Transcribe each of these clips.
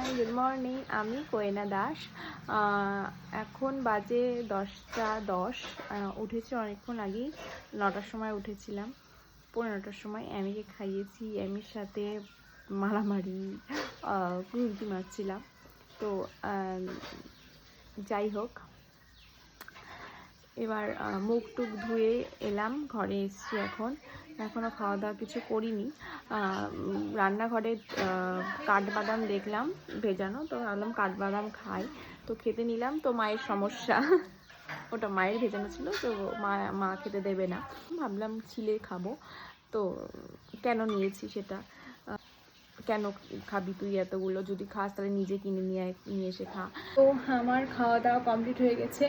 Hi good morning. আমি কোয়েনা দাস। এখন বাজে 10টা 10। উঠেছি অনেকক্ষণ আগেই, 9টার সময় উঠেছিলাম। 15টার সময় অ্যামিকে খাইয়েছি, অ্যামির সাথে মারামারি কুলকি মারছিলাম। তো যাই হোক, এবার মুখ টুক ধুয়ে এলাম, ঘরে এসেছি। এখনও খাওয়া দাওয়া কিছু করিনি। রান্নাঘরে কাঠবাদাম দেখলাম ভেজানো, তো ভাবলাম কাঠবাদাম খাই, তো খেতে নিলাম। তো মায়ের সমস্যা, ওটা মায়ের ভেজানো ছিল, তো মা খেতে দেবে না। ভাবলাম ছিলে খাবো, তো কেন নিয়েছি সেটা। কেন খাবি তুই এতগুলো? যদি খাস তাহলে নিজে কিনে নিয়ে এসে খা। তো আমার খাওয়া দাওয়া কমপ্লিট হয়ে গেছে।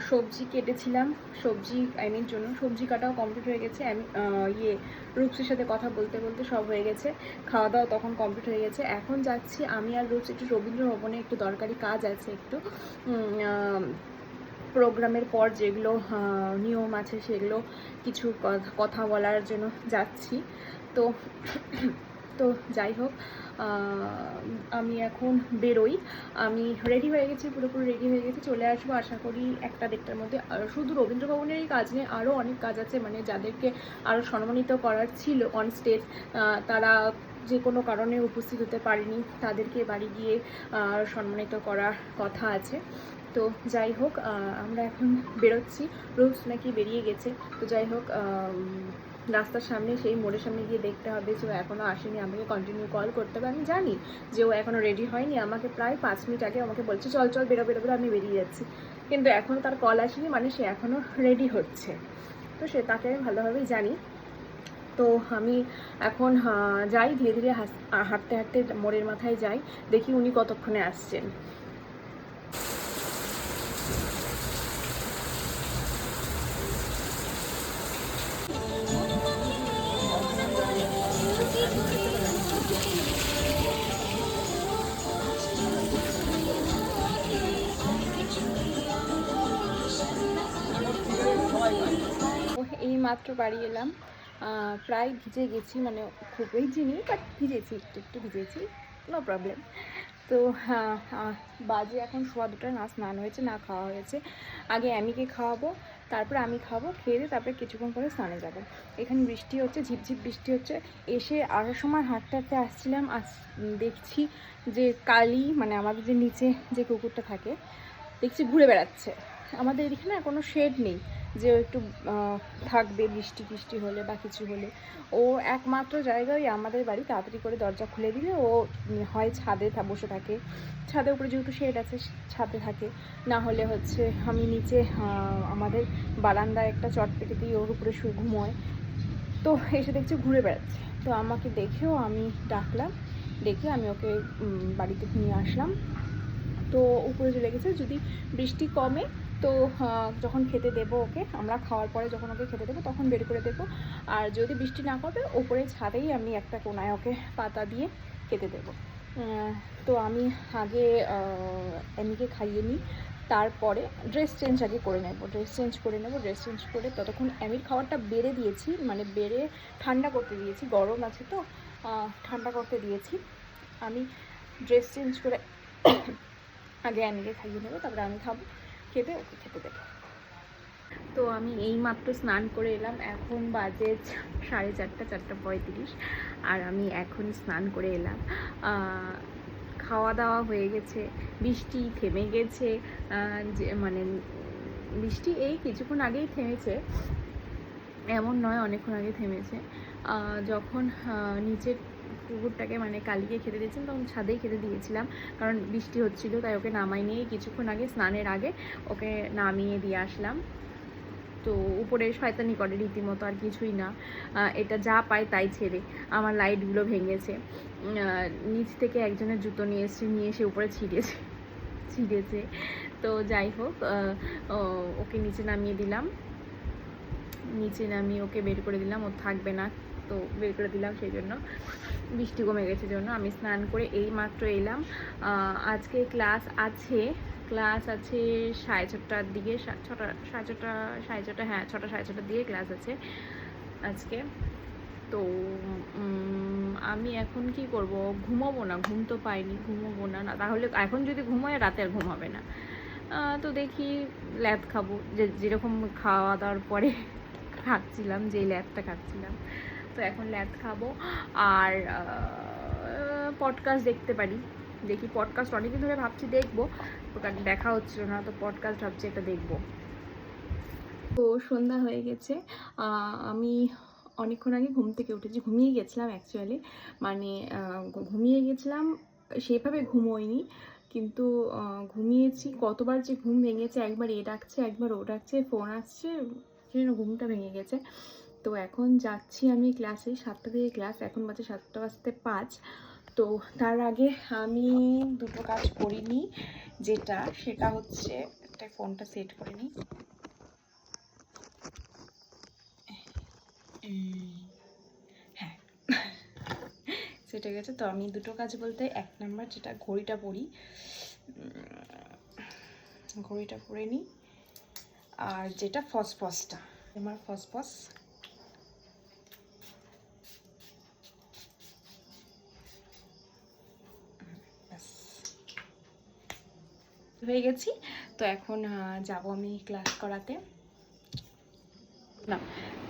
সবজি কেটেছিলাম, সবজি আইনের জন্য সবজি কাটাও কমপ্লিট হয়ে গেছে। আমি রূপসের সাথে কথা বলতে বলতে সব হয়ে গেছে। খাওয়া দাওয়া তখন কমপ্লিট হয়ে গেছে। এখন যাচ্ছি আমি আর রূপস একটু রবীন্দ্র ভবনে, একটু দরকারি কাজ আছে। একটু প্রোগ্রামের পর যেগুলো নিয়ম আছে সেগুলো কিছু কথা বলার জন্য যাচ্ছি। তো তো যাই হোক, আমি এখন বেরোই। আমি রেডি হয়ে গেছি, পুরোপুরি রেডি হয়ে গেছি, চলে আসবো আশা করি 1টা-1.টার মধ্যে। শুধু রবীন্দ্র ভবনেরই কাজ নেই, আরও অনেক কাজ আছে। মানে যাদেরকে আরও সম্মানিত করার ছিল অন স্টেজ, তারা যে কোনো কারণে উপস্থিত হতে পারেনি, তাদেরকে বাড়ি গিয়ে সম্মানিত করার কথা আছে। তো যাই হোক, আমরা এখন বেরোচ্ছি। রুলস নাকি বেরিয়ে গেছে। তো যাই হোক, রাস্তার সামনে, সেই মোড়ের সামনে গিয়ে দেখতে হবে যে ও এখনও আসেনি। আমাকে কন্টিনিউ কল করতে হবে। আমি জানি যে ও এখনও রেডি হয়নি। আমাকে প্রায় 5 মিনিট আগে আমাকে বলছে চল চল বেরো, আমি বেরিয়ে যাচ্ছি। কিন্তু এখনও তার কল আসেনি, মানে সে এখনও রেডি হচ্ছে। তো তাকে আমি ভালোভাবেই জানি। তো আমি এখন যাই, ধীরে ধীরে হাঁটতে হাঁটতে মোড়ের মাথায় যাই, দেখি উনি কতক্ষণে আসছেন। এই মাত্র বাড়ি এলাম, প্রায় ভিজে গেছি, মানে খুব ভিজিনি, বাট ভিজেছি, একটু ভিজেছি, নো প্রবলেম। তো বাজে এখন 2:15, না স্নান হয়েছে না খাওয়া হয়েছে। আগে অ্যামিকে খাওয়াবো, তারপর আমি খাবো, খেয়ে দিয়ে তারপরে কিছুক্ষণ পরে স্নানে যাবো। এখানে বৃষ্টি হচ্ছে, ঝিপঝিপ বৃষ্টি হচ্ছে। এসে আসার সময় হাঁটতে হাঁটতে আসছিলাম, দেখছি যে কালি, মানে আমাদের যে নিচে যে কুকুরটা থাকে, দেখছি ঘুরে বেড়াচ্ছে। আমাদের এখানে কোনো শেড নেই যে ও একটু থাকবে বৃষ্টি হলে বা কিছু হলে। ও একমাত্র জায়গায় আমাদের বাড়ি, তাড়াতাড়ি করে দরজা খুলে দিলে ও হয় ছাদে বসে থাকে, ছাদের উপরে যেহেতু শেড আছে ছাদে থাকে, না হলে হচ্ছে আমি নিচে আমাদের বারান্দায় একটা চট পেতে দিয়ে ওর উপরে ঘুমোয়। তো এসে দেখছি ঘুরে বেড়াচ্ছে। তো আমাকে দেখেও আমি ডাকলাম, ডেকে আমি ওকে বাড়িতে নিয়ে আসলাম। তো উপরে চলে গেছে। যদি বৃষ্টি কমে তো যখন খেতে দেবো ওকে, আমরা খাওয়ার পরে যখন ওকে খেতে দেবো তখন বের করে দেবো। আর যদি বৃষ্টি না কমে, ওপরে ছাদেই আমি একটা কোনায় ওকে পাতা দিয়ে খেতে দেবো। তো আমি আগে এমনিকে খাইয়ে নিই, তারপরে ড্রেস চেঞ্জ আগে করে নেব। ড্রেস চেঞ্জ করে ততক্ষণ অ্যামির খাবারটা বেড়ে দিয়েছি, মানে বেড়ে ঠান্ডা করতে দিয়েছি, গরম আছে তো ঠান্ডা করতে দিয়েছি। আমি ড্রেস চেঞ্জ করে আগে অ্যামিকে খাইয়ে নেবো, তারপরে আমি খাবো, খেতে ওকে খেতে দেবো। তো আমি এইমাত্র স্নান করে এলাম, এখন বাজে 4:30, 4:35, আর আমি এখন স্নান করে এলাম। খাওয়া দাওয়া হয়ে গেছে, বৃষ্টি থেমে গেছে। যে মানে বৃষ্টি এই কিছুক্ষণ আগেই থেমেছে, এমন নয় অনেকক্ষণ আগে থেমেছে। যখন নিচের কুকুরটাকে, মানে কালিকে খেতে দিয়েছিলাম, তখন ছাদেই খেতে দিয়েছিলাম, কারণ বৃষ্টি হচ্ছিল, তাই ওকে নামাই নিয়ে কিছুক্ষণ আগে, স্নানের আগে ওকে নামিয়ে দিয়ে আসলাম। তো উপরে শয়তানি করে রীতিমতো, আর কিছুই না। এটা যা পায় তাই ছেড়ে। আমার লাইটগুলো ভেঙেছে, নিচ থেকে একজনের জুতো নিয়ে এসে উপরে ছিঁড়েছে। তো যাই হোক, ওকে নিচে নামিয়ে ওকে বের করে দিলাম। ও থাকবে না, তো বের করে দিলাম। সেই জন্য বৃষ্টি কমে গেছে জন্য আমি স্নান করে এই মাত্র এলাম। আজকে ক্লাস আছে 6:30টার দিকে, 6:30, হ্যাঁ 6:30 দিকে ক্লাস আছে আজকে। তো আমি এখন কি করব, ঘুমোবো না, ঘুম তো পাইনি, ঘুমোবো না, না তাহলে এখন যদি ঘুমোয় রাতে আর ঘুম হবে না। তো দেখি ল্যাদ খাবো, যেরকম খাওয়া দাওয়ার পরে খাচ্ছিলাম, যেই ল্যাদটা খাচ্ছিলাম, তো এখন ল্যাদ খাবো। আর পডকাস্ট দেখতে পারি, দেখি পডকাস্ট অনেকদিন ধরে ভাবছি দেখবো, দেখা হচ্ছিল না, তো পডকাস্ট ভাবছি একটা দেখবো। তো সন্ধ্যা হয়ে গেছে, আমি অনেকক্ষণ আগে ঘুম থেকে উঠেছি, ঘুমিয়ে গেছিলাম অ্যাকচুয়ালি, মানে ঘুমিয়ে গেছিলাম, সেভাবে ঘুমোইনি, কিন্তু ঘুমিয়েছি। কতবার যে ঘুম ভেঙেছে, একবার এ ডাকছে, একবার ও ডাকছে, ফোন আসছে, সেজন্য ঘুমটা ভেঙে গেছে। তো এখন যাচ্ছি আমি ক্লাসে, 7টা থেকে ক্লাস, এখন বাজে 7:05। তো তার আগে আমি দুটো কাজ করিনি, সেটা হচ্ছে একটা ফোনটা সেট করে নিই। হ্যাঁ, সেট হয়ে গেছে। তো আমি দুটো কাজ বলতে, 1 নাম্বার যেটা ঘড়িটা পরি, ঘড়িটা পরে নিই, আর যেটা ফসফসটা, আমার ফসফস হয়ে গেছি। তো এখন যাব আমি ক্লাস করাতে না।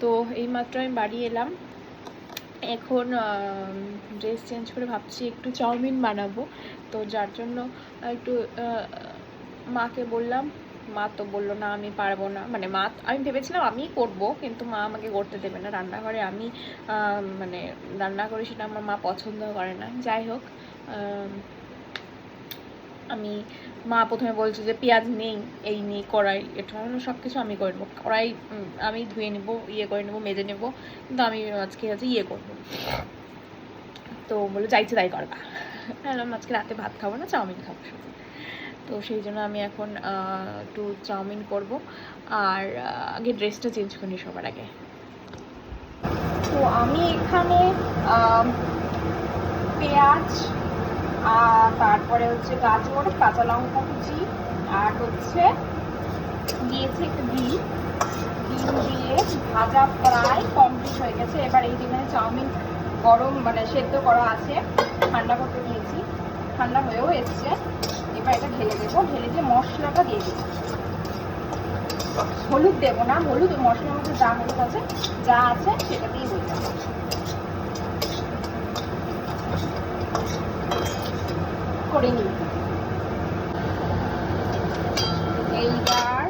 তো এইমাত্র আমি বাড়ি এলাম, এখন ড্রেস চেঞ্জ করে ভাবছি একটু চাউমিন বানাবো। তো যার জন্য একটু মাকে বললাম, মা তো বললো না আমি পারবো না, মানে আমি ভেবেছিলাম আমিই করবো, কিন্তু মা আমাকে করতে দেবে না রান্নাঘরে। আমি মানে রান্না করি, সেটা আমার মা পছন্দ করে না। যাই হোক, মা প্রথমে বলছে যে পেঁয়াজ নেই, এই নেই, কড়াই, এটা সব কিছু আমি করে নেবো, কড়াই আমি ধুয়ে নেবো, করে নেবো, মেজে নেবো, কিন্তু আমি আজকে করবো। তো বলে যাইছে তাই করবা। বললাম আজকে রাতে ভাত খাবো না, চাউমিন খাবো শুধু। তো সেই জন্য আমি এখন একটু চাউমিন করব। আর আগে ড্রেসটা চেঞ্জ করি সবার আগে। তো আমি এখানে পেঁয়াজ, তারপরে হচ্ছে গাজর, কাঁচা লঙ্কা কুচি, আর হচ্ছে দিয়েছি একটু ডিম দিয়ে ভাজা প্রায় কমপ্লিট হয়ে গেছে। এবার এই যেখানে চাউমিন গরম, মানে সেদ্ধ করা আছে, ঠান্ডা করতে দিয়েছি, ঠান্ডা হয়েও এসছে। এবার এটা ঢেলে দেবো, ঢেলে দিয়ে মশলাটা দিয়ে দেবো। হলুদ দেবো না, হলুদ মশলার মধ্যে যা হলুদ আছে, যা আছে সেটা দিয়ে হয়ে যাবে। করে নিই। এইবার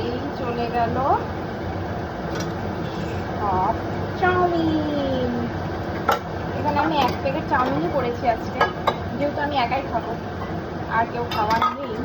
এই চলে গেল সব চাউমিন। এখানে আমি 1 প্যাকেট চাউমিনই করেছি আজকে, যেহেতু আমি একাই খাবো, আর কেউ খাওয়ার নেই।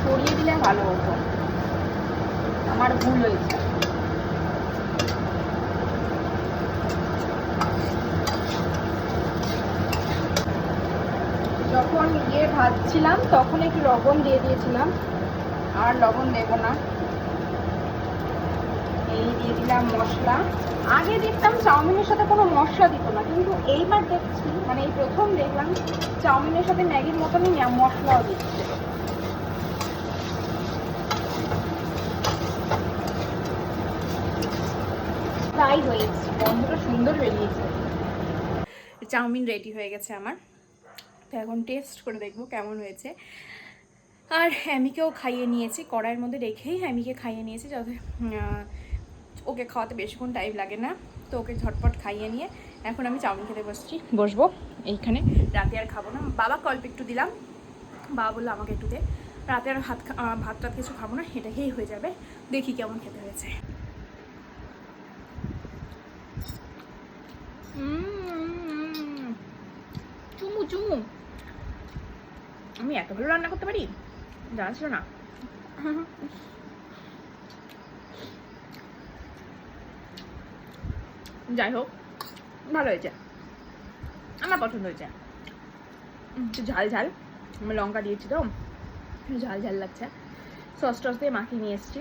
ছড়িয়ে দিলে ভালো হতো, আমার ভুল হয়েছে। যখন ভাজছিলাম তখন একটু লবণ দিয়ে দিয়েছিলাম, আর লবণ দেব না। এই দিয়ে দিলাম মশলা। আগে দেখতাম চাউমিনের সাথে কোনো মশলা দিত না, কিন্তু এইবার দেখছি, মানে এই প্রথম দেখলাম চাউমিনের সাথে ম্যাগির মতনই মশলাও দিচ্ছে। ফ্রাই হয়েছে, গন্ধটা সুন্দর বেরিয়েছে। চাউমিন রেডি হয়ে গেছে আমার। তো এখন টেস্ট করে দেখবো কেমন হয়েছে। আর হ্যামিকেও খাইয়ে নিয়েছি, কড়াইয়ের মধ্যে রেখেই হ্যামিকে খাইয়ে নিয়েছি, যাতে ওকে খাওয়াতে বেশিক্ষণ টাইম লাগে না। তো ওকে ঝটপট খাইয়ে নিয়ে এখন আমি চাউমিন খেতে বসবো এইখানে। রাতে আর খাবো না, বাবাকে অল্প একটু দিলাম, বাবা বললো আমাকে একটু দে। রাতে আর ভাত টাত কিছু খাবো না, এটা খেয়েই হয়ে যাবে। দেখি কেমন খেতে হয়েছে। চুমু চুমু, আমি এত ভালো রান্না করতে পারি, জানা ছিল না। যাই হোক ভালো হয়েছে, আমার পছন্দ হয়েছে। একটু ঝাল ঝাল, আমি লঙ্কা দিয়েছি তো ঝাল ঝাল লাগছে। সস টস দিয়ে মাখিয়ে নিয়ে এসেছি।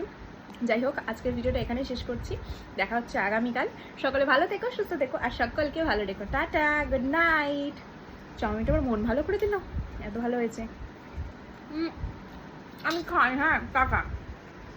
যাই হোক আজকের ভিডিওটা এখানেই শেষ করছি, দেখা হচ্ছে আগামীকাল। সকলে ভালো থেকো, সুস্থ থেকো, আর সকলকে ভালো রেখো। Tata, good night. চাউমিনটা আমার মন ভালো করে দিল, এত ভালো হয়েছে। আমি খাই, হ্যাঁ টাটা।